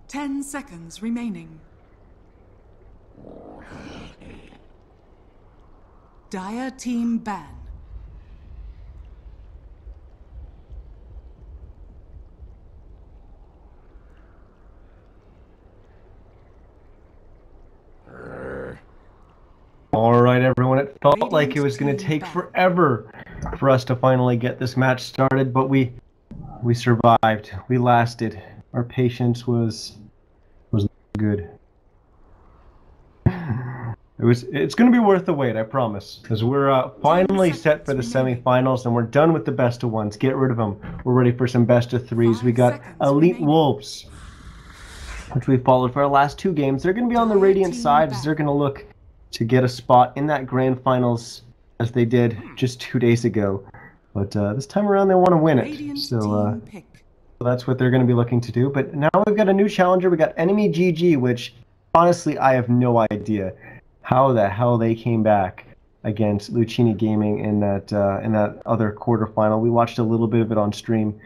10 seconds remaining. Dire team ban. Alright everyone, it felt like it was going to take forever for us to finally get this match started, but we survived. We lasted. Our patience was good. It's going to be worth the wait, I promise, because we're finally set for the semifinals and we're done with the best of ones. Get rid of them. We're ready for some best of threes. We got EWolves, which we followed for our last two games. They're going to be on the Radiant side, as they're going to look to get a spot in that grand finals as they did just 2 days ago. But this time around they want to win it. So that's what they're going to be looking to do. But now we've got a new challenger. We got NMEGG, which honestly I have no idea how the hell they came back against Lucchini Gaming in that other quarterfinal. We watched a little bit of it on stream,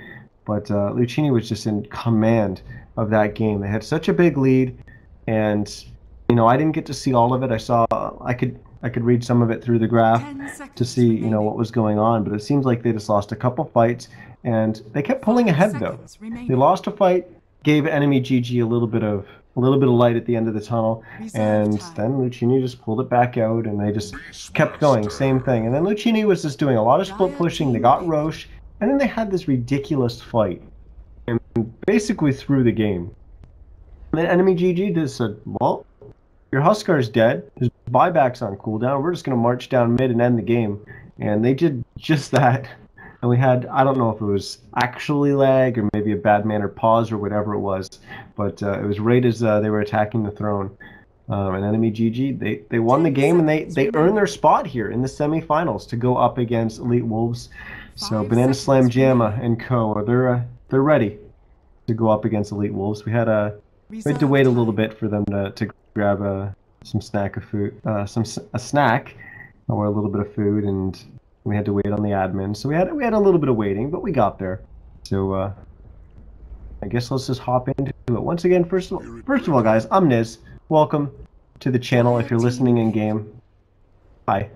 but Lucchini was just in command of that game. They had such a big lead, and you know, I didn't get to see all of it. I could read some of it through the graph to see, you know, what was going on, but it seems like they just lost a couple fights, and they kept pulling ahead though. They lost a fight, gave NMEGG a little bit of light at the end of the tunnel, and then Lucchini just pulled it back out, and they just kept going, same thing. And then Lucchini was just doing a lot of split pushing. They got Roche, and then they had this ridiculous fight, and basically threw the game. And then NMEGG just said, well, your Huskar's dead, his buyback's on cooldown, we're just going to march down mid and end the game. And they did just that. And we had, I don't know if it was actually lag or maybe a bad manner pause or whatever it was, but it was right as they were attacking the throne. And NMEGG, they won the game, and they earned their spot here in the semifinals to go up against EWolves. So Banana Slam Jamma and co, they're ready to go up against EWolves. We had to wait a little bit for them to grab some snack of food, a snack or a little bit of food, and we had to wait on the admin. So we had a little bit of waiting, but we got there. So I guess let's just hop into it. Once again, first of all, guys, I'm Niz. Welcome to the channel. If you're listening in game, hi.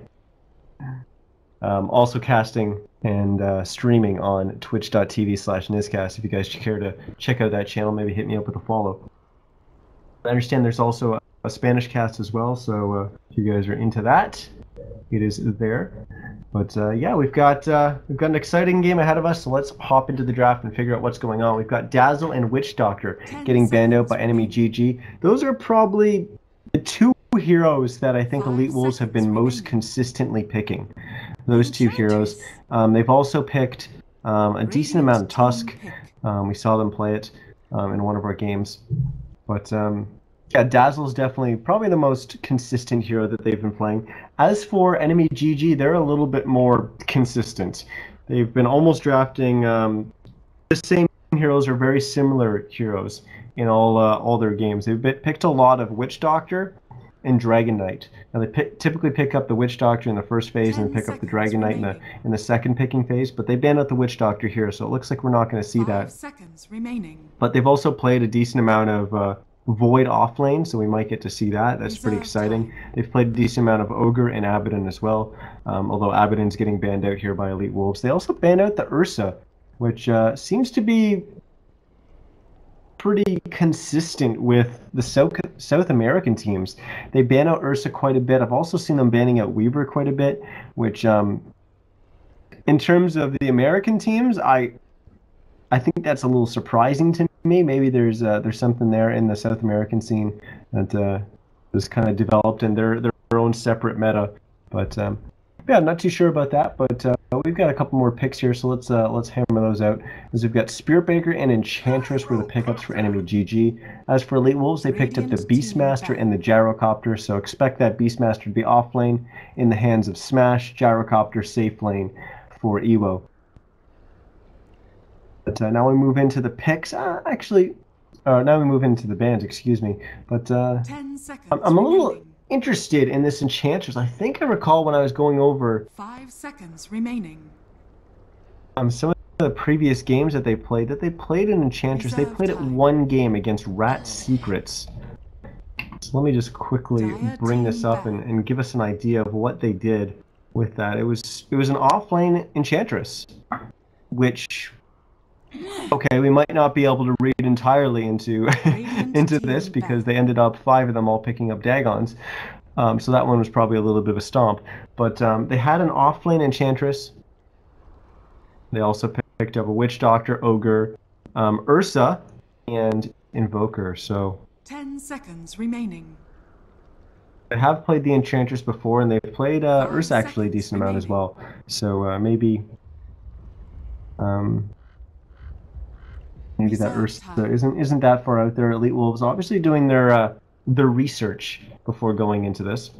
Also casting and streaming on twitch.tv/nizcast. If you guys care to check out that channel, maybe hit me up with a follow. I understand there's also a Spanish cast as well, so if you guys are into that, it is there. But yeah, we've got an exciting game ahead of us, so let's hop into the draft and figure out what's going on. We've got Dazzle and Witch Doctor getting banned out by NMEGG. Those are probably the two heroes that I think EWolves have been most consistently picking. Those two heroes. They've also picked a decent amount of Tusk. We saw them play it in one of our games. But yeah, Dazzle's definitely probably the most consistent hero that they've been playing. As for NMEGG, they're a little bit more consistent. They've been almost drafting the same heroes or very similar heroes in all their games. They've picked a lot of Witch Doctor and Dragon Knight. Now they typically pick up the Witch Doctor in the first phase and pick up the Dragon Knight in the second picking phase, but they banned out the Witch Doctor here, so it looks like we're not going to see that. 5 seconds remaining. But they've also played a decent amount of Void off lane, so we might get to see that. That's pretty exciting. They've played a decent amount of Ogre and Abaddon as well, although Abaddon's getting banned out here by EWolves. They also banned out the Ursa, which seems to be pretty consistent with the South American teams. They ban out Ursa quite a bit. I've also seen them banning out Weaver quite a bit, which in terms of the American teams, I think that's a little surprising to me. Maybe there's something there in the South American scene that was kind of developed in their own separate meta. But yeah, I'm not too sure about that. But we've got a couple more picks here, so let's hammer those out. As we've got Spiritbreaker and Enchantress were the pickups for NMEGG. As for EWolves, they picked up the Beastmaster and the Gyrocopter. So expect that Beastmaster to be off lane in the hands of Smash, Gyrocopter safe lane for EWO. But now we move into the picks. Now we move into the bans, excuse me. But I'm a little interested in this Enchantress. I think I recall when I was going over 5 seconds remaining. some of the previous games that they played an Enchantress. They played it one game against Rat Secrets. So let me just quickly bring this up and give us an idea of what they did with that. It was an offlane Enchantress, which, okay, we might not be able to read entirely into into this because they ended up 5 of them all picking up Dagons. So that one was probably a little bit of a stomp. But they had an offlane Enchantress. They also picked up a Witch Doctor, Ogre, Ursa, and Invoker. So 10 seconds remaining. They have played the Enchantress before, and they've played Ursa actually a decent amount as well. So maybe that Ursa isn't that far out there. EWolves obviously doing their research before going into this.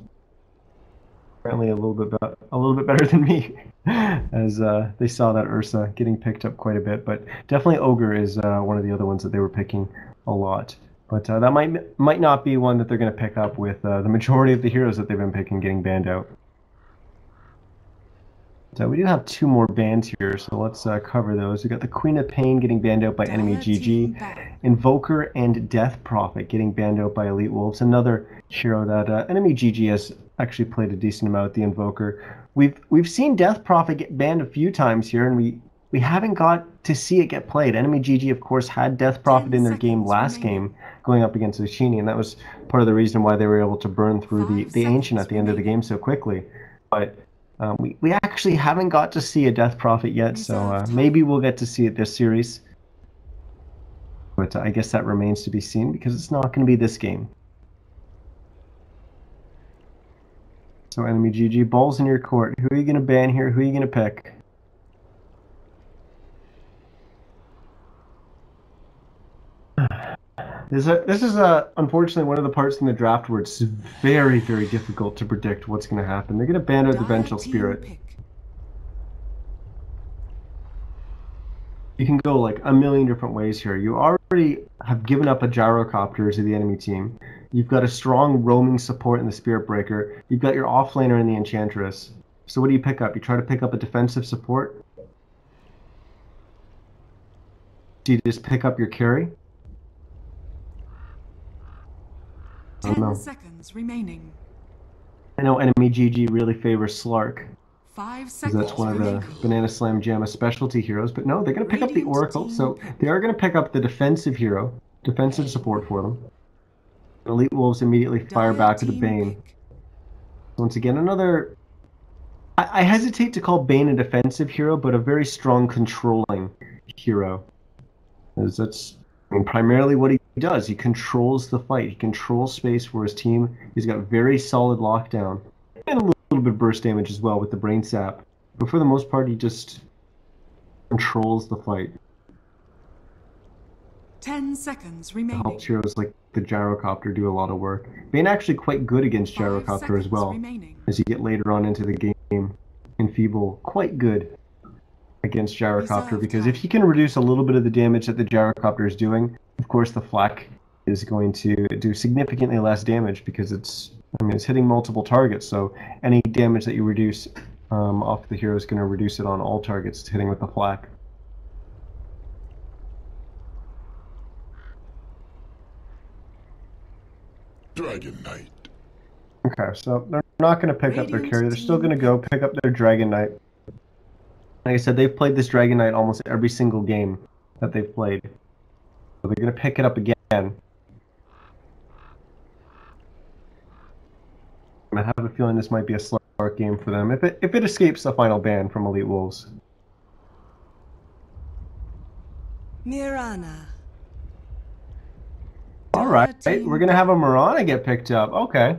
Apparently a little bit better than me, as they saw that Ursa getting picked up quite a bit. But definitely Ogre is one of the other ones that they were picking a lot. But that might not be one that they're going to pick up with the majority of the heroes that they've been picking getting banned out. So we do have 2 more bans here, so let's cover those. We got the Queen of Pain getting banned out by EnemyGG, Invoker and Death Prophet getting banned out by EWolves. Another hero that EnemyGG has actually played a decent amount, the Invoker. We've seen Death Prophet get banned a few times here, and we haven't got to see it get played. EnemyGG, of course, had Death Prophet in their game last game, going up against Luchini, and that was part of the reason why they were able to burn through the Ancient at the end of the game so quickly. But we actually haven't got to see a Death Prophet yet, so maybe we'll get to see it this series. But I guess that remains to be seen, because it's not going to be this game. So EnemyGG, ball's in your court. Who are you going to ban here? Who are you going to pick? This is unfortunately one of the parts in the draft where it's very, very difficult to predict what's going to happen. They're going to ban out the Vengeful Spirit. You can go like a million different ways here. You already have given up a Gyrocopter to the enemy team. You've got a strong roaming support in the Spirit Breaker. You've got your offlaner in the Enchantress. So what do you pick up? You try to pick up a defensive support? Do you just pick up your carry? 10 seconds remaining. I know EnemyGG really favors Slark. 5 seconds. That's one of the Banana Slam Jamma specialty heroes. But no, they're going to pick up the Oracle. So they are going to pick up the defensive hero, defensive support for them. EWolves immediately fire back to the Bane. Once again, another... I hesitate to call Bane a defensive hero, but a very strong controlling hero. As that's... I mean, primarily what he does, he controls the fight. He controls space for his team. He's got very solid lockdown. And a little bit of burst damage as well with the Brain Sap. But for the most part, he just controls the fight. 10 seconds remaining. Helps heroes like the Gyrocopter do a lot of work. Bane actually quite good against Gyrocopter as well. As you get later on into the game, Enfeeble quite good against Gyrocopter, because if he can reduce a little bit of the damage that the Gyrocopter is doing, of course the flak is going to do significantly less damage, because it's hitting multiple targets, so any damage that you reduce off the hero is going to reduce it on all targets it's hitting with the flak. Dragon Knight. Okay, so they're not going to pick up their carry, they're still going to go pick up their Dragon Knight. Like I said, they've played this Dragon Knight almost every single game that they've played. So they're going to pick it up again. I have a feeling this might be a Slark game for them, if it escapes the final ban from EWolves. Mirana. Alright, we're going to have a Mirana get picked up. Okay.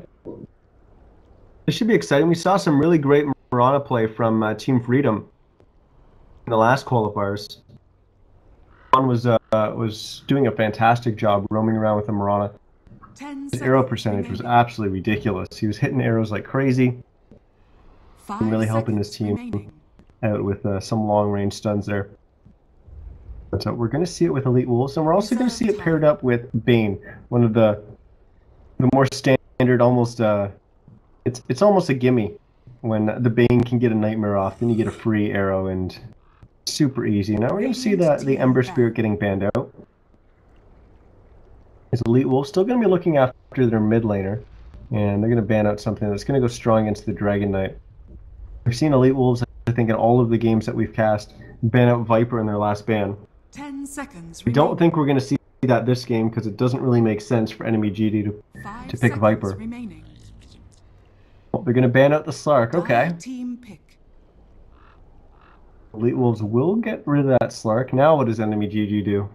This should be exciting. We saw some really great Mirana play from Team Freedom in the last qualifiers. Juan was doing a fantastic job roaming around with the Mirana. His arrow percentage was absolutely ridiculous. He was hitting arrows like crazy and really helping his team out with some long-range stuns there. But we're going to see it with EWolves, and we're also going to see it paired up with Bane, one of the more standard, almost it's almost a gimme when the Bane can get a Nightmare off, then you get a free arrow, and Super easy. Now we're going to see Radiant the team Ember back. Spirit getting banned out. Is Elite Wolves still going to be looking after their mid laner, and they're going to ban out something that's going to go strong against the Dragon Knight. We've seen Elite Wolves, I think, in all of the games that we've cast, ban out Viper in their last ban. 10 seconds I don't think we're going to see that this game because it doesn't really make sense for EnemyGG to pick Viper. Remaining. Well, they're going to ban out the Slark. Okay. Team pick. Elite Wolves will get rid of that Slark. Now what does EnemyGG do?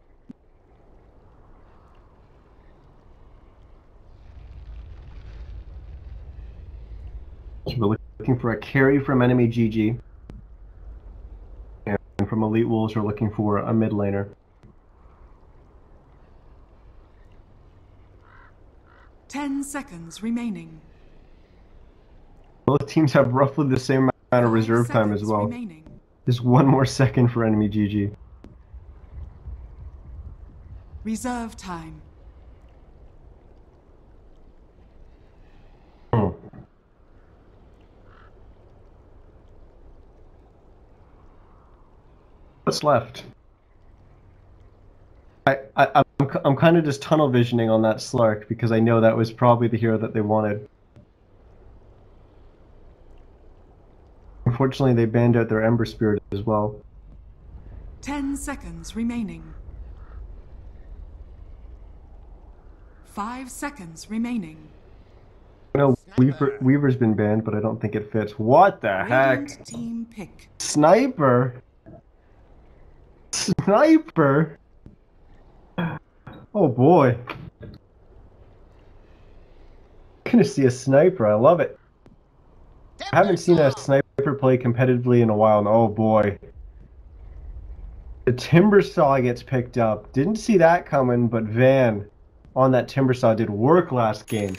So we're looking for a carry from EnemyGG. And from Elite Wolves, we're looking for a mid laner. Ten seconds remaining. Both teams have roughly the same amount of reserve time as well. Remaining. Just one more second for EnemyGG. Reserve time. What's left? I'm kind of just tunnel visioning on that Slark because I know that was probably the hero that they wanted. Unfortunately, they banned out their Ember Spirit as well. 10 seconds remaining. 5 seconds remaining. No, Weaver's been banned, but I don't think it fits. What the heck? Team pick. Sniper? Sniper? Oh boy. Gonna see a sniper, I love it. I haven't seen a sniper play competitively in a while, and oh boy. The Timbersaw gets picked up. Didn't see that coming, but Van on that Timbersaw did work last game.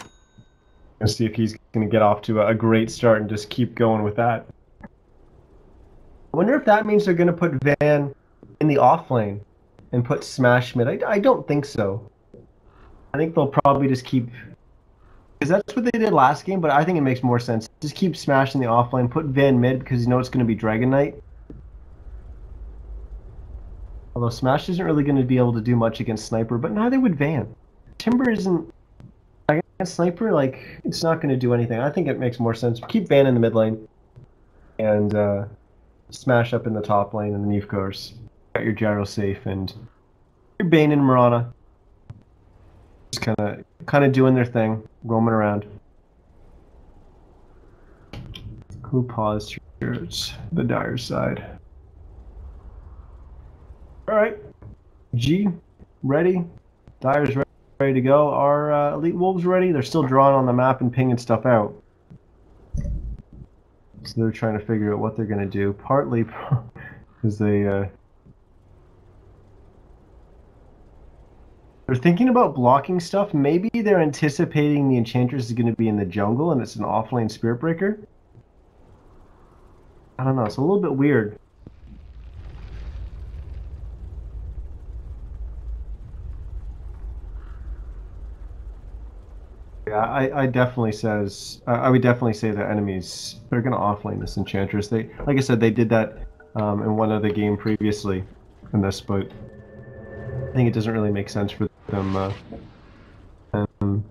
Let's see if he's gonna get off to a great start and just keep going with that. I wonder if that means they're gonna put Van in the off lane and put Smash mid. I don't think so. I think they'll probably just keep... Because that's what they did last game, but I think it makes more sense. Just keep Smash in the off lane, put Van mid because you know it's going to be Dragon Knight. Although Smash isn't really going to be able to do much against Sniper, but neither would Van. Timber isn't... Against Sniper, like, it's not going to do anything. I think it makes more sense. Keep Van in the mid lane and Smash up in the top lane, and then of course got your Gyro safe and your Bane and Mirana. Just kind of doing their thing, roaming around. Who paused here? It's the Dire side. Alright. G, ready. Dire's ready to go. Are Elite Wolves ready? They're still drawing on the map and pinging stuff out. So they're trying to figure out what they're going to do. Partly because they're thinking about blocking stuff. Maybe they're anticipating the Enchantress is going to be in the jungle and it's an offlane Spirit Breaker. I don't know. It's a little bit weird. Yeah, I definitely says I would definitely say that enemies they're gonna offlane this Enchantress. They, like I said, they did that in one other game previously in this, but I think it doesn't really make sense for them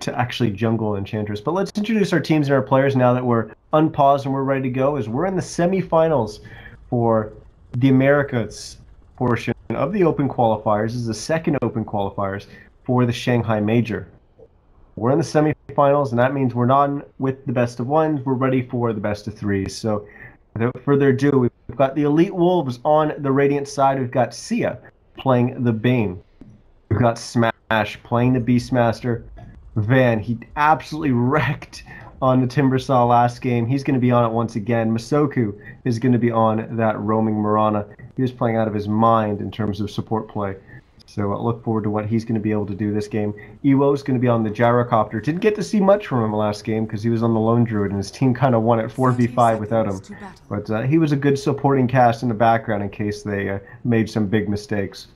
to actually jungle Enchantress. But let's introduce our teams and our players now that we're unpaused and we're ready to go. As we're in the semifinals for the Americas portion of the Open Qualifiers. This is the second Open Qualifiers for the Shanghai Major. We're in the semifinals, and that means we're not with the best of ones. We're ready for the best of threes. So, without further ado, we've got the Elite Wolves on the Radiant side. We've got Sia playing the Bane. We've got Smash playing the Beastmaster. Van, he absolutely wrecked on the Timbersaw last game. He's going to be on it once again. Masoku is going to be on that roaming Mirana. He was playing out of his mind in terms of support play. So look forward to what he's going to be able to do this game. EWolves is going to be on the Gyrocopter. Didn't get to see much from him last game because he was on the Lone Druid and his team kind of won at 4v5 without him. But he was a good supporting cast in the background in case they made some big mistakes.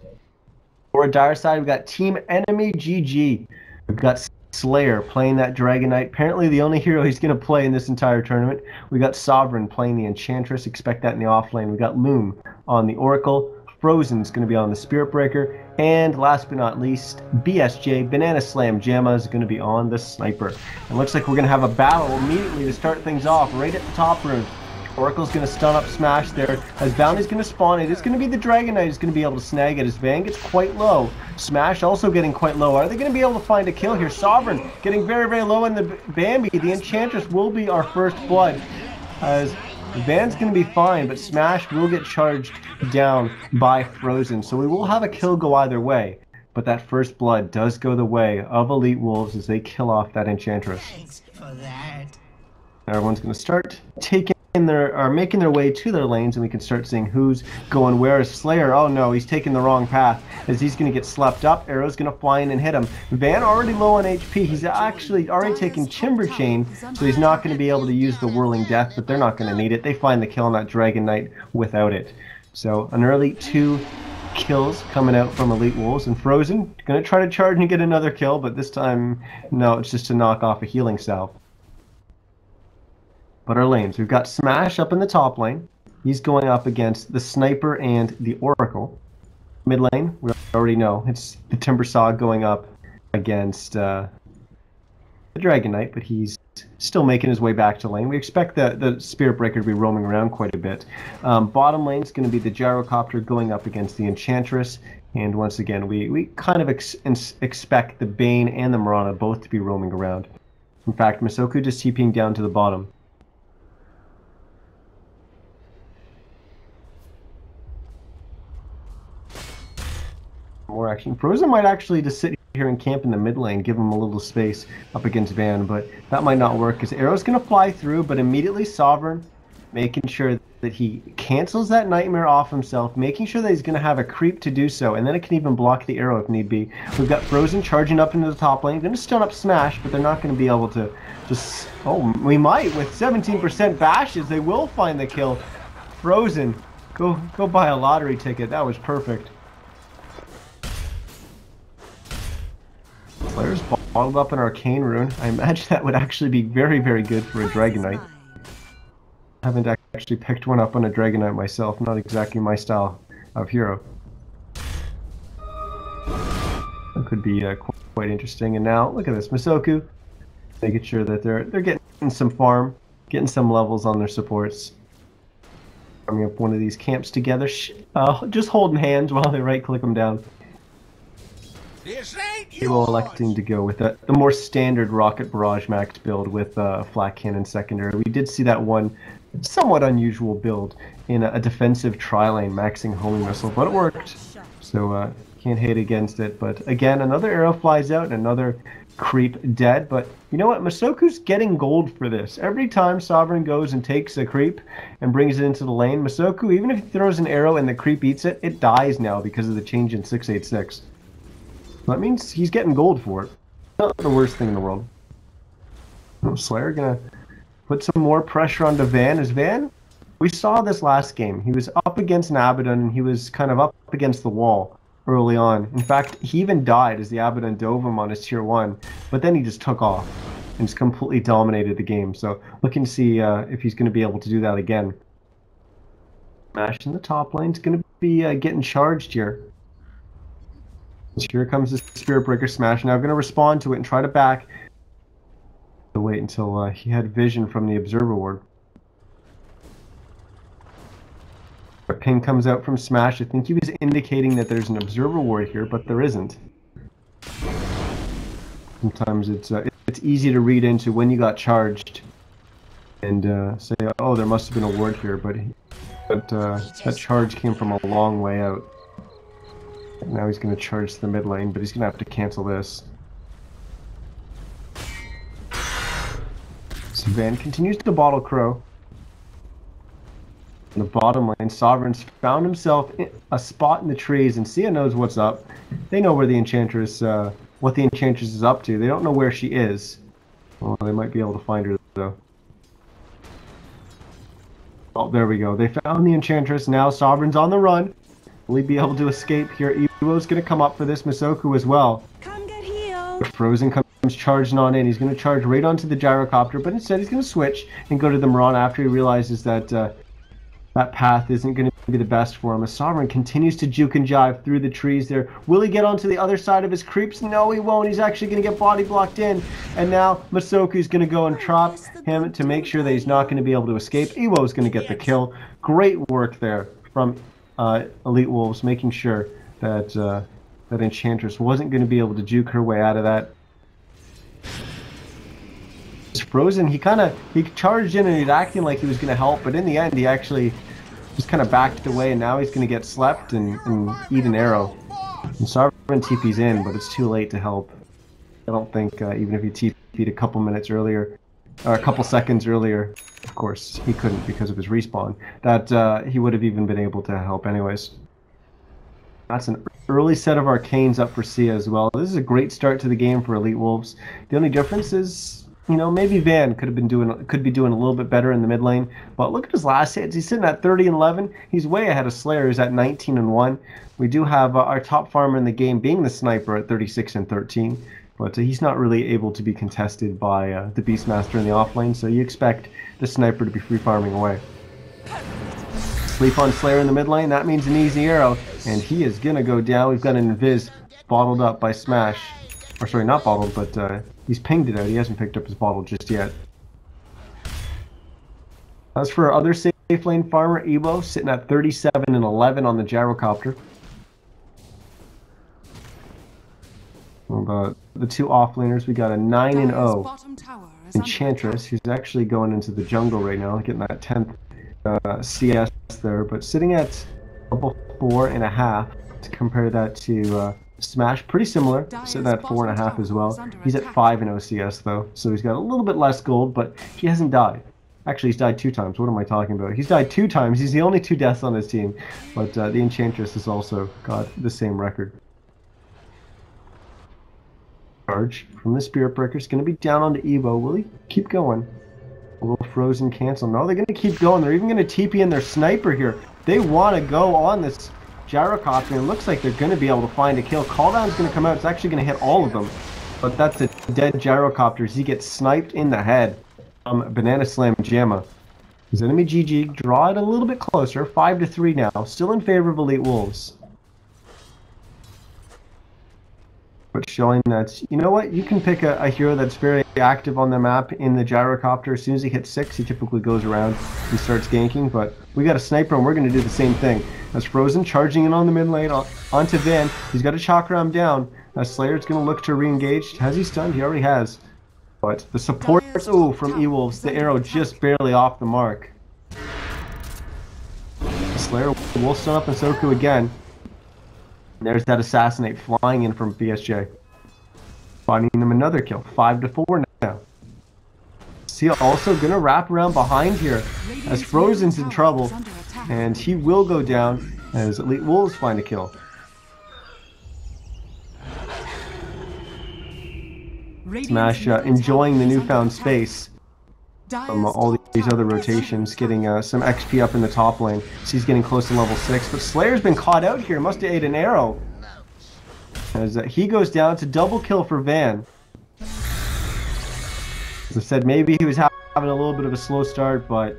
For a Dire side, we've got Team EnemyGG. We've got Slayer playing that Dragon Knight. Apparently the only hero he's going to play in this entire tournament. We got Sovereign playing the Enchantress. Expect that in the off lane. We got Loom on the Oracle. Frozen's going to be on the Spirit Breaker, and last but not least, BSJ, Banana Slam Jamma, is going to be on the Sniper. It looks like we're going to have a battle immediately to start things off, right at the top room. Oracle's going to stun up Smash there, as Bounty's going to spawn. It is going to be the Dragon Knight who's going to be able to snag it, as Van gets quite low. Smash also getting quite low. Are they going to be able to find a kill here? Sovereign getting very, very low in the Bambi. The Enchantress will be our first blood, as Van's going to be fine, but Smash will get charged down by Frozen. So we will have a kill go either way, but that first blood does go the way of EWolves as they kill off that Enchantress. Thanks for that. Everyone's going to start making their way to their lanes, and we can start seeing who's going where. Is Slayer? Oh no, he's taking the wrong path, as he's going to get slept up. Arrow's going to fly in and hit him. Van already low on HP. He's actually already taken Timber Chain, so he's not going to be able to use the Whirling Death, but they're not going to need it. They find the kill on that Dragon Knight without it. So an early 2 kills coming out from EWolves, and Frozen going to try to charge and get another kill, but this time, no, it's just to knock off a healing salve. But our lanes, we've got Smash up in the top lane. He's going up against the Sniper and the Oracle. Mid lane, we already know, it's the Timbersaw going up against the Dragon Knight, but he's still making his way back to lane. We expect the Spirit Breaker to be roaming around quite a bit. Bottom lane is going to be the Gyrocopter going up against the Enchantress. And once again, we kind of expect the Bane and the Mirana both to be roaming around. In fact, Masoku just TPing down to the bottom. More action. Frozen might actually just sit here and camp in the mid lane, give him a little space up against Van, but that might not work because Arrow's going to fly through, but immediately Sovereign making sure that he cancels that Nightmare off himself, making sure that he's going to have a creep to do so, and then it can even block the arrow if need be. We've got Frozen charging up into the top lane, going to stun up Smash, but they're not going to be able to just... Oh, we might. With 17% bashes, they will find the kill. Frozen, go buy a lottery ticket. That was perfect. Players bottled up an Arcane Rune. I imagine that would actually be very, very good for a Dragon Knight. I haven't actually picked one up on a Dragon Knight myself. Not exactly my style of hero. That could be quite interesting. And now, look at this. Masoku making sure that they're getting some farm, getting some levels on their supports. Farming up one of these camps together. Just holding hands while they right-click them down. EWolves electing to go with the more standard Rocket Barrage max build with Flat Cannon secondary. We did see that one somewhat unusual build in a defensive tri-lane maxing Homing Missile, but it worked. So can't hate against it. But again, another arrow flies out and another creep dead. But you know what? Masoku's getting gold for this. Every time Sovereign goes and takes a creep and brings it into the lane, Masoku, even if he throws an arrow and the creep eats it, it dies now because of the change in 686. That means he's getting gold for it. Not the worst thing in the world. Slayer gonna put some more pressure onto Van. As Van, we saw this last game. He was up against an Abaddon and he was kind of up against the wall early on. In fact, he even died as the Abaddon dove him on his tier 1, but then he just took off and just completely dominated the game. So looking to see if he's going to be able to do that again. Smash in the top lane is going to be getting charged here. Here comes the Spirit Breaker Smash. Now I'm going to respond to it and try to back. Wait until he had vision from the Observer Ward. A ping comes out from Smash. I think he was indicating that there's an Observer Ward here, but there isn't. Sometimes it's easy to read into when you got charged and say, oh, there must have been a ward here, but that charge came from a long way out. Now he's going to charge the mid lane, but he's going to have to cancel this. So Van continues to bottle Crow. In the bottom lane, Sovereign's found himself in a spot in the trees, and Sia knows what's up. They know where the Enchantress, what the Enchantress is up to. They don't know where she is. Well, they might be able to find her, though. Oh, there we go. They found the Enchantress. Now Sovereign's on the run. Will he be able to escape here? EWolves going to come up for this. Masoku as well. Come get healed. Frozen comes charging on in. He's going to charge right onto the Gyrocopter, but instead he's going to switch and go to the Mirana after he realizes that that path isn't going to be the best for him. The Sovereign continues to juke and jive through the trees there. Will he get onto the other side of his creeps? No, he won't. He's actually going to get body blocked in. And now Masoku's going to go and trap him to make sure that he's not going to be able to escape. EWO's going to get the kill. Great work there from EWolves, making sure that that Enchantress wasn't going to be able to juke her way out of that. Frozen, he charged in and he's acting like he was going to help, but in the end he actually just kind of backed away, and now he's going to get slept and eat an arrow. And Sovereign TP's in, but it's too late to help. I don't think even if he TP'd a couple minutes earlier, or a couple seconds earlier, of course he couldn't because of his respawn, that he would have even been able to help anyways. That's an early set of arcanes up for Sia as well. This is a great start to the game for EWolves. The only difference is, you know, maybe Van could be doing a little bit better in the mid lane. But look at his last hits. He's sitting at 30-11. He's way ahead of Slayer, who's at 19-1. We do have our top farmer in the game being the Sniper at 36-13. But he's not really able to be contested by the Beastmaster in the offlane. So you expect the Sniper to be free farming away. Sleep on Slayer in the mid lane. That means an easy arrow. And he is going to go down. We've got an Invis bottled up by Smash. Or sorry, not bottled, but he's pinged it out. He hasn't picked up his bottle just yet. As for our other safe lane farmer, Evo, sitting at 37-11 on the gyrocopter. Well, the two offlaners, we got a 9-0 Enchantress, who's actually going into the jungle right now, getting that 10th CS there, but sitting at level 4.5 to compare that to Smash, pretty similar, sitting at 4.5 as well. He's at 5 CS though, so he's got a little bit less gold, but he hasn't died. Actually, he's died 2 times. What am I talking about? He's died 2 times. He's the only 2 deaths on his team, but the Enchantress has also got the same record. Charge from the Spirit Breaker is going to be down onto Evo. Will he keep going? Will Frozen cancel? No, they're going to keep going. They're even going to TP in their Sniper here. They want to go on this gyrocopter, and it looks like they're going to be able to find a kill. Calldown's going to come out. It's actually going to hit all of them. But that's a dead gyrocopter as he gets sniped in the head from Banana Slam Jamma. His EnemyGG draw it a little bit closer. 5-3 now. Still in favor of EWolves. But showing that, you know what, you can pick a hero that's very active on the map in the gyrocopter. As soon as he hits 6, he typically goes around and starts ganking. But we got a Sniper, and we're going to do the same thing. As Frozen charging in on the mid lane onto Van. He's got a chakra him down. As Slayer's going to look to re-engage. Has he stunned? He already has. But the support, ooh, from EWolves, the arrow just barely off the mark. Slayer will stun up Masoku again. And there's that assassinate flying in from BSJ. Finding them another kill. 5-4 now. Sia also gonna wrap around behind here as Frozen's in trouble. And he will go down as EWolves find a kill. Smash enjoying the newfound space from all these other rotations, getting some XP up in the top lane. So he's getting close to level 6, but Slayer's been caught out here. Must have ate an arrow. As he goes down to double kill for Van. As I said, maybe he was having a little bit of a slow start, but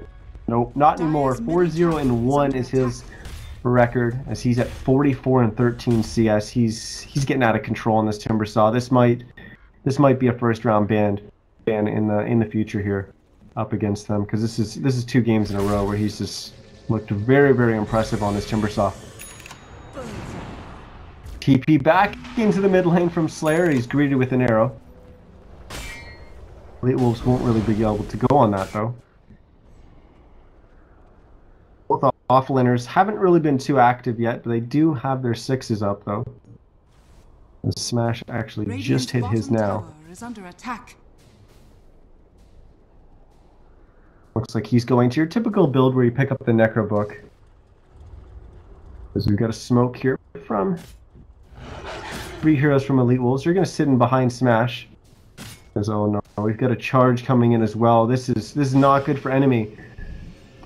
nope, not anymore. 4-0-1 is his record as he's at 44-13 CS. He's getting out of control on this Timbersaw. This might be a first round ban in the future here up against them, because this is 2 games in a row where he's just looked very, very impressive on this Timbersaw. TP back into the mid lane from Slayer. He's greeted with an arrow. EWolves won't really be able to go on that though. Both offlaners haven't really been too active yet, but they do have their 6s up though. The Smash actually just hit his now. Is under attack. Looks like he's going to your typical build where you pick up the Necro Book. Because we've got a smoke here from 3 heroes from EWolves. You're going to sit in behind Smash. Because, oh no, we've got a charge coming in as well. This is not good for Enemy.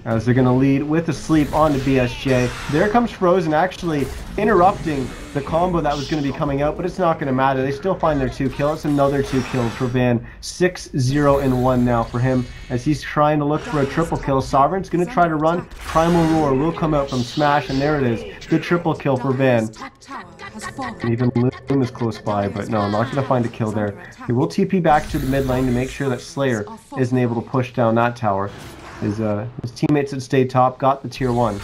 as they're going to lead with a sleep onto BSJ. There comes Frozen, actually interrupting the combo that was going to be coming out, but it's not going to matter. They still find their 2 kills. It's another 2 kills for Van. 6-0-1 now for him, as he's trying to look for a triple kill. Sovereign's going to try to run. Primal Roar will come out from Smash, and there it is. Good triple kill for Van. And even Loom is close by, but no, not going to find a kill there. He will TP back to the mid lane to make sure that Slayer isn't able to push down that tower. His teammates that stayed top got the tier 1.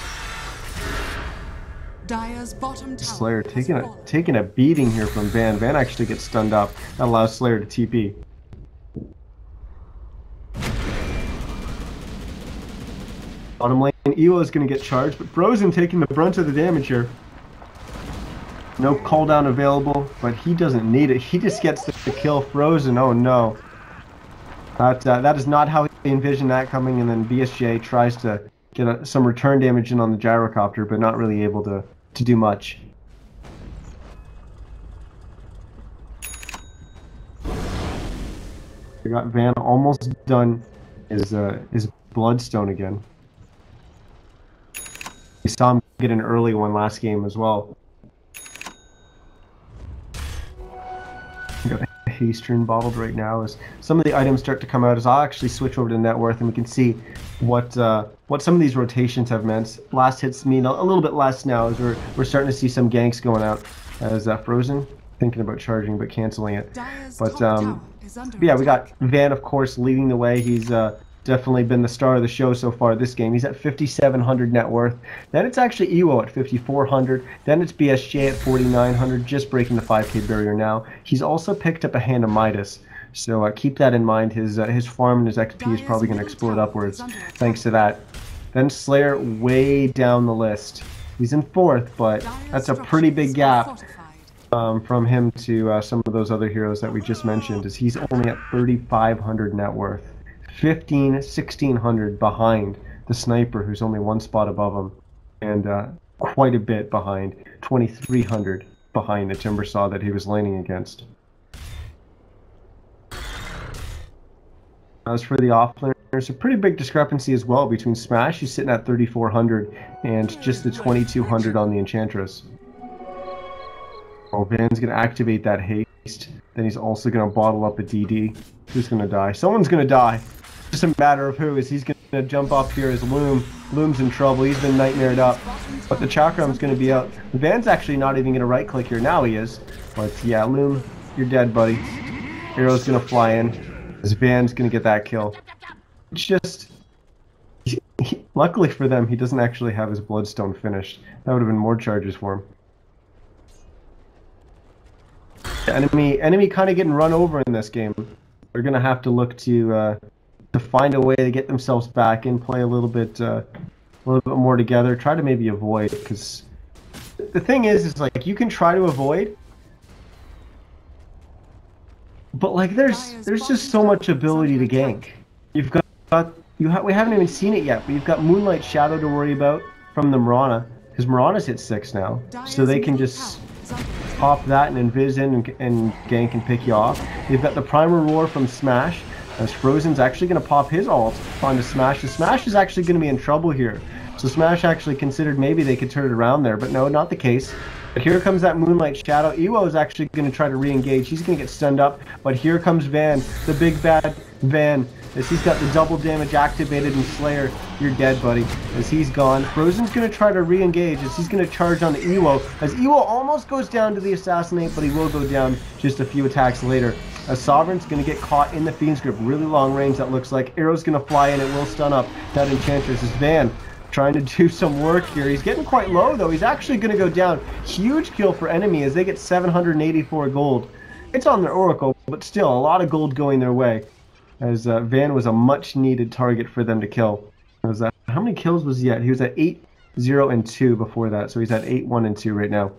Slayer taking a beating here from Van. Van actually gets stunned up. That allows Slayer to TP. Bottom lane, EWO is going to get charged, but Frozen taking the brunt of the damage here. No cooldown available, but he doesn't need it. He just gets the kill. Frozen, oh no. That is not how he envisioned that coming, and then BSJ tries to get some return damage in on the gyrocopter, but not really able to do much. We got Van almost done his Bloodstone again. We saw him get an early one last game as well. Haste bottled right now as some of the items start to come out. As I'll actually switch over to net worth and we can see what some of these rotations have meant. Last hits mean a little bit less now as we're starting to see some ganks going out. As Frozen thinking about charging but canceling it. But yeah, we got Van of course leading the way. He's definitely been the star of the show so far this game. He's at 5,700 net worth. Then it's actually EWO at 5,400. Then it's BSJ at 4,900, just breaking the 5k barrier now. He's also picked up a Hand of Midas, so keep that in mind. His farm and his XP is probably going to explode upwards thanks to that. Then Slayer way down the list. He's in 4th, but that's a pretty big gap from him to some of those other heroes that we just mentioned, as he's only at 3,500 net worth. 1,600 behind the Sniper, who's only 1 spot above him, and quite a bit behind, 2,300 behind the Timbersaw that he was laning against. As for the offlaner, there's a pretty big discrepancy as well between Smash, who's sitting at 3,400, and just the 2,200 on the Enchantress. Oh, Van's going to activate that haste, then he's also going to bottle up a DD. Who's going to die? Someone's going to die. Just a matter of who. Is he's going to jump up here as Loom. Loom's in trouble. He's been nightmared up. But the Chakram's going to be out. Van's actually not even going to right click here. Now he is. But yeah, Loom, you're dead, buddy. Arrow's going to fly in. As Van's going to get that kill. It's just... luckily for them, he doesn't actually have his Bloodstone finished. That would have been more charges for him. Enemy kind of getting run over in this game. They're going to have to look to find a way to get themselves back and play a little bit more together. Try to maybe avoid, because the thing is like you can try to avoid, but like there's just so much ability to gank. You've got we haven't even seen it yet, but you've got Moonlight Shadow to worry about from the Mirana, because Mirana's hit 6 now, so they can just pop that and invis in and gank and pick you off. You've got the Primal Roar from Smash, as Frozen's actually going to pop his ult onto Smash. The Smash is actually going to be in trouble here. So Smash actually considered maybe they could turn it around there, but no, not the case. But here comes that Moonlight Shadow. EWO is actually going to try to re-engage. He's going to get stunned up, but here comes Van, the big bad Van, as he's got the double damage activated, and Slayer, you're dead, buddy, as he's gone. Frozen's going to try to re-engage as he's going to charge on the EWO, as EWO almost goes down to the Assassinate, but he will go down just a few attacks later. As Sovereign's going to get caught in the Fiend's Grip, really long range that looks like. Arrow's going to fly in, it will stun up that Enchantress. As Van trying to do some work here. He's getting quite low though. He's actually going to go down. Huge kill for Enemy as they get 784 gold. It's on their Oracle, but still a lot of gold going their way, as Van was a much needed target for them to kill. How many kills was he at? He was at 8-0-2 before that, so he's at 8-1-2 right now.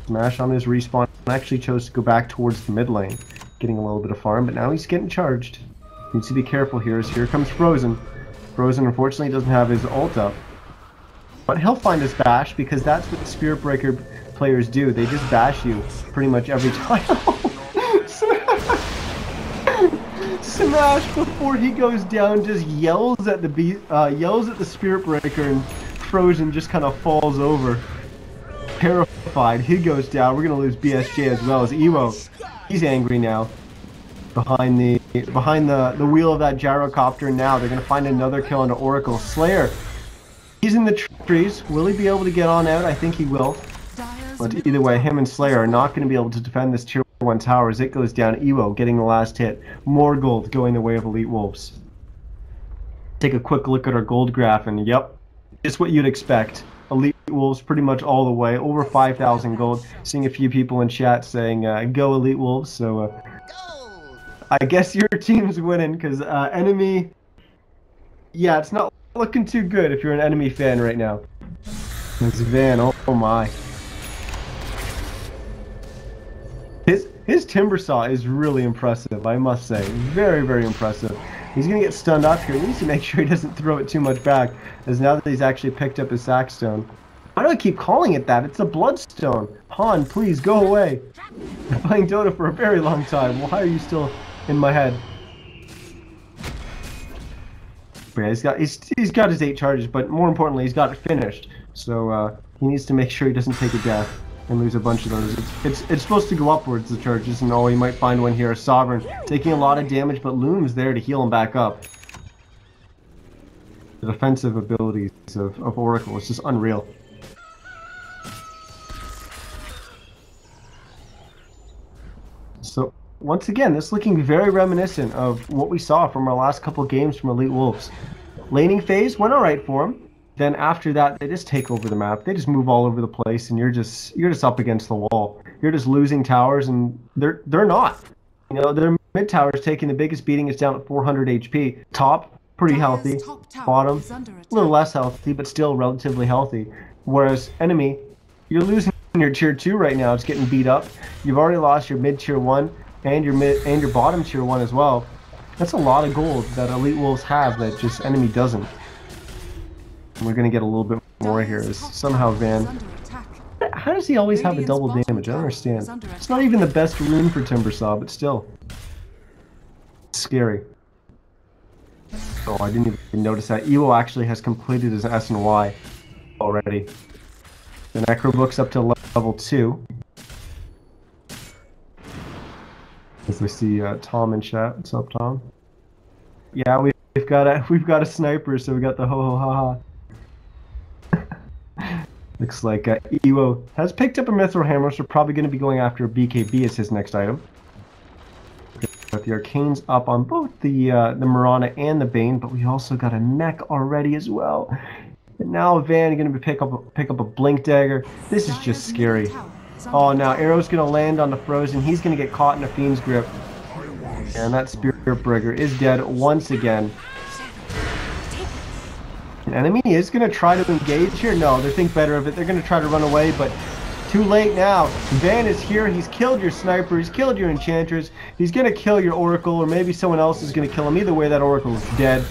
Smash on his respawn actually chose to go back towards the mid lane, getting a little bit of farm, but now he's getting charged. Needs to be careful here, as here comes Frozen. Frozen unfortunately doesn't have his ult up, but he'll find his bash, because that's what Spirit Breaker players do. They just bash you pretty much every time. Smash before he goes down, just yells at the Spirit Breaker, and Frozen just kind of falls over. Terrified, he goes down. We're gonna lose BSJ as well as Ewo. He's angry now. Behind the wheel of that gyrocopter now. They're gonna find another kill into Oracle. Slayer, he's in the trees. Will he be able to get on out? I think he will. But either way, him and Slayer are not going to be able to defend this tier 1 tower as it goes down. Ewo getting the last hit. More gold going the way of EWolves. Take a quick look at our gold graph, and yep, it's what you'd expect. EWolves pretty much all the way, over 5,000 gold. Seeing a few people in chat saying, go EWolves, so I guess your team's winning, because Enemy, yeah, it's not looking too good if you're an Enemy fan right now. It's Van, oh my. His timber saw is really impressive, I must say. Very, very impressive. He's going to get stunned up here. He needs to make sure he doesn't throw it too much back, as now that he's actually picked up his sackstone. Why do I keep calling it that? It's a bloodstone. Han, please, go away. I've been playing Dota for a very long time. Why are you still in my head? But yeah, he's got his 8 charges, but more importantly, he's got it finished. So he needs to make sure he doesn't take a death and lose a bunch of those. It's supposed to go upwards, the charges, and you might find one here. Sovereign taking a lot of damage, but Loom's there to heal him back up. The defensive abilities of Oracle is just unreal. So once again, this looking very reminiscent of what we saw from our last couple games from EWolves. Laning phase went alright for him. Then after that, they just take over the map. They just move all over the place, and you're just up against the wall. You're just losing towers, and they're not. You know, their mid tower's taking the biggest beating. It's down at 400 HP. Top, pretty healthy. Bottom, a little less healthy, but still relatively healthy. Whereas Enemy, you're losing your tier 2 right now. It's getting beat up. You've already lost your mid tier 1 and your bottom tier 1 as well. That's a lot of gold that EWolves have that just Enemy doesn't. We're going to get a little bit more here. Is somehow Van... How does he always have a double damage? I don't understand. It's not even the best rune for Timbersaw, but still. It's scary. Oh, I didn't even notice that. Ewo actually has completed his S and Y already. The Necrobook's up to level 2. As we see Tom in chat. What's up, Tom? Yeah, we've got a sniper, so we got the ho ho ha ha. Looks like Ewo has picked up a Mithril Hammer, so probably going to be going after a BKB as his next item. Got the Arcanes up on both the Mirana and the Bane, but we also got a mech already as well. And now Van going to pick up a Blink Dagger. This is just scary. Oh, now Arrow's going to land on the Frozen. He's going to get caught in a Fiend's grip. And that Spirit Breaker is dead once again. Enemy is going to try to engage here. No, they think better of it. They're going to try to run away, but too late now. Van is here. He's killed your sniper. He's killed your enchantress. He's going to kill your oracle, or maybe someone else is going to kill him. Either way, that oracle is dead.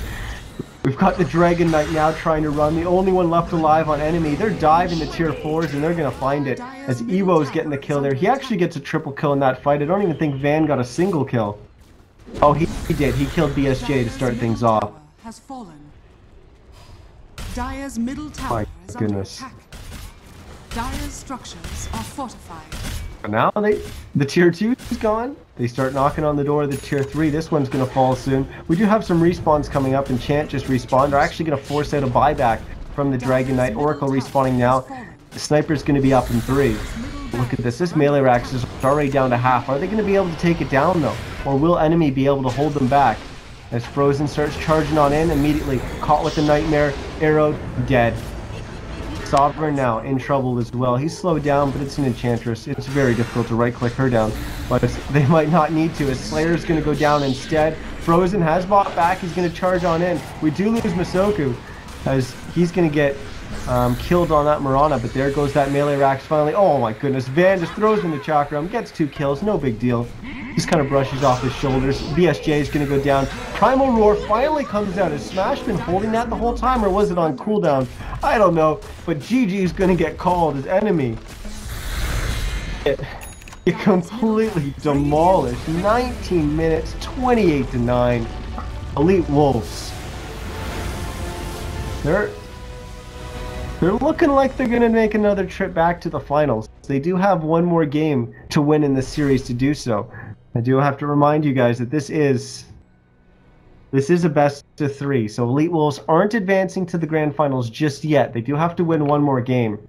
We've got the Dragon Knight now trying to run. The only one left alive on Enemy. They're diving the tier 4s, and they're going to find it as Ewo's getting the kill there. He actually gets a triple kill in that fight. I don't even think Van got a single kill. Oh, he did. He killed BSJ to start things off. Has fallen. Dire's middle tower is under attack. Dire's structures are fortified. But now the tier 2 is gone. They start knocking on the door of the tier 3. This one's going to fall soon. We do have some respawns coming up, and Chant just respawned. They're actually going to force out a buyback from the Dragon Knight. Oracle respawning now. The Sniper's going to be up in 3. Look at this. This melee rax is already down to half. Are they going to be able to take it down, though? Or will Enemy be able to hold them back? As Frozen starts charging on in, immediately caught with the Nightmare, arrowed, dead. Sovereign now in trouble as well. He's slowed down, but it's an Enchantress. It's very difficult to right-click her down, but they might not need to, as Slayer's going to go down instead. Frozen has bought back. He's going to charge on in. We do lose Masoku, as he's going to get killed on that Mirana, but there goes that melee rax finally. Oh my goodness, Van just throws in the Chakram, gets 2 kills, no big deal. Just kind of brushes off his shoulders. BSJ is going to go down. Primal Roar finally comes out. Has Smash been holding that the whole time, or was it on cooldown? I don't know, but GG is going to get called as Enemy. get completely demolished. 19 minutes, 28-9. EWolves. They're looking like they're going to make another trip back to the finals. They do have one more game to win in this series to do so. I do have to remind you guys that this is a best of 3. So EWolves aren't advancing to the grand finals just yet. They do have to win one more game.